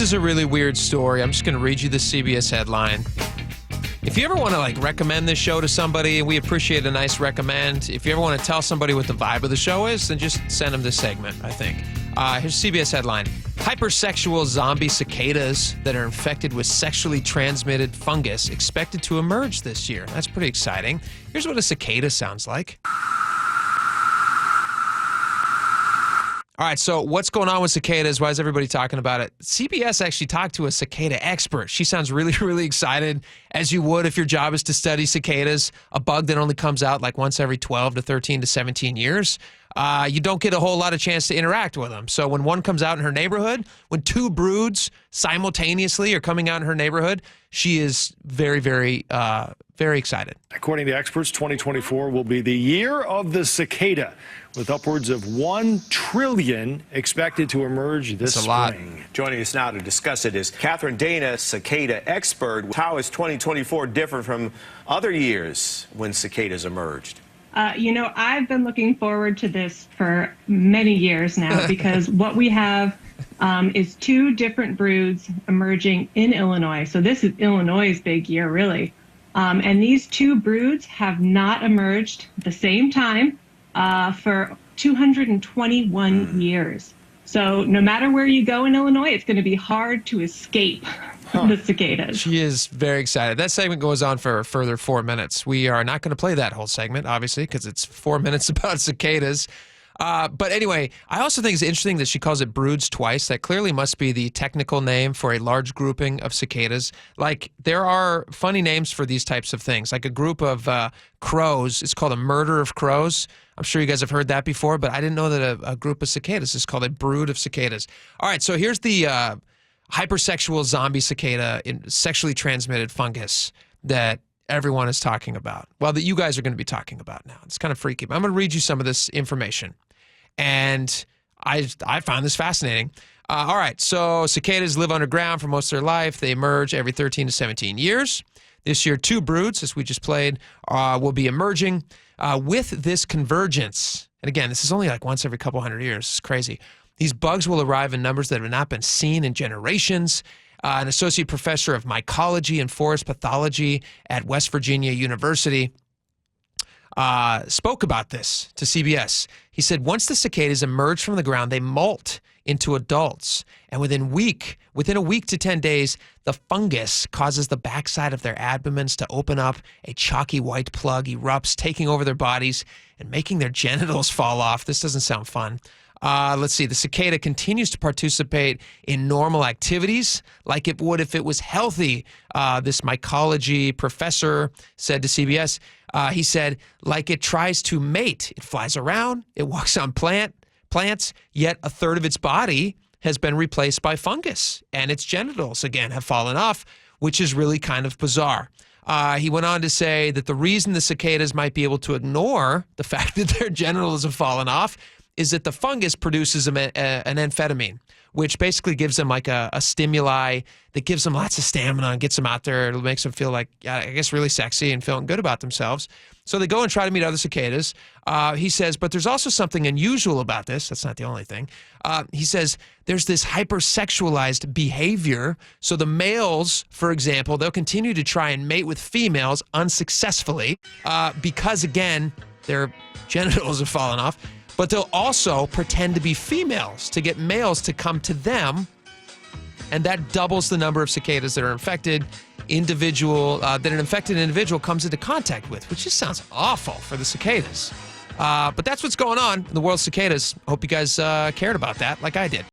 is a really weird story. I'm just going to read you the CBS headline. If you ever want to recommend this show to somebody, we appreciate a nice recommend. If you ever want to tell somebody what the vibe of the show is, then just send them this segment, I think. Here's CBS headline. Hyper Sexual Zombie Cicadas that are infected with sexually transmitted fungus expected to emerge this year. That's pretty exciting. Here's what a cicada sounds like. All right, so what's going on with cicadas? Why is everybody talking about it? CBS actually talked to a cicada expert. She sounds really, really excited, as you would if your job is to study cicadas, a bug that only comes out once every 12 to 13 to 17 years. You don't get a whole lot of chance to interact with them. So when one comes out in her neighborhood, when two broods simultaneously are coming out in her neighborhood, she is very, very, very excited. According to experts, 2024 will be the year of the cicada, with upwards of 1 trillion expected to emerge this spring. Joining us now to discuss it is Catherine Dana, cicada expert. How is 2024 different from other years when cicadas emerged? I've been looking forward to this for many years now because what we have is 2 different broods emerging in Illinois. So this is Illinois' big year, really. And these 2 broods have not emerged at the same time for 221 years. So no matter where you go in Illinois, it's going to be hard to escape the cicadas. She is very excited. That segment goes on for a further 4 minutes. We are not going to play that whole segment, obviously, because it's 4 minutes about cicadas. But anyway, I also think it's interesting that she calls it broods twice. That clearly must be the technical name for a large grouping of cicadas. There are funny names for these types of things. Like a group of crows, it's called a murder of crows. I'm sure you guys have heard that before, but I didn't know that a group of cicadas is called a brood of cicadas. All right, so here's the hypersexual zombie cicada in sexually transmitted fungus that everyone is talking about. Well, that you guys are going to be talking about now. It's kind of freaky, but I'm going to read you some of this information. And I found this fascinating. All right, so cicadas live underground for most of their life. They emerge every 13 to 17 years. This year, 2 broods, as we just played, will be emerging with this convergence. And again, this is only once every couple hundred years. It's crazy. These bugs will arrive in numbers that have not been seen in generations. An associate professor of mycology and forest pathology at West Virginia University spoke about this to CBS. He said, once the cicadas emerge from the ground, they molt into adults. And within a week to 10 days, the fungus causes the backside of their abdomens to open up. A chalky white plug erupts, taking over their bodies and making their genitals fall off. This doesn't sound fun. Let's see. The cicada continues to participate in normal activities like it would if it was healthy. This mycology professor said to CBS, he said, like it tries to mate. It flies around. It walks on plants, yet a third of its body has been replaced by fungus, and its genitals, again, have fallen off, which is really kind of bizarre. He went on to say that the reason the cicadas might be able to ignore the fact that their genitals have fallen off is that the fungus produces an amphetamine, which basically gives them a stimuli that gives them lots of stamina and gets them out there. It makes them feel really sexy and feeling good about themselves. So they go and try to meet other cicadas. He says, but there's also something unusual about this. That's not the only thing. He says there's this hypersexualized behavior. So the males, for example, they'll continue to try and mate with females unsuccessfully because, again, their genitals have fallen off. But they'll also pretend to be females to get males to come to them, and that doubles the number of cicadas that are infected. That an infected individual comes into contact with, which just sounds awful for the cicadas. But that's what's going on in the world of cicadas. Hope you guys cared about that like I did.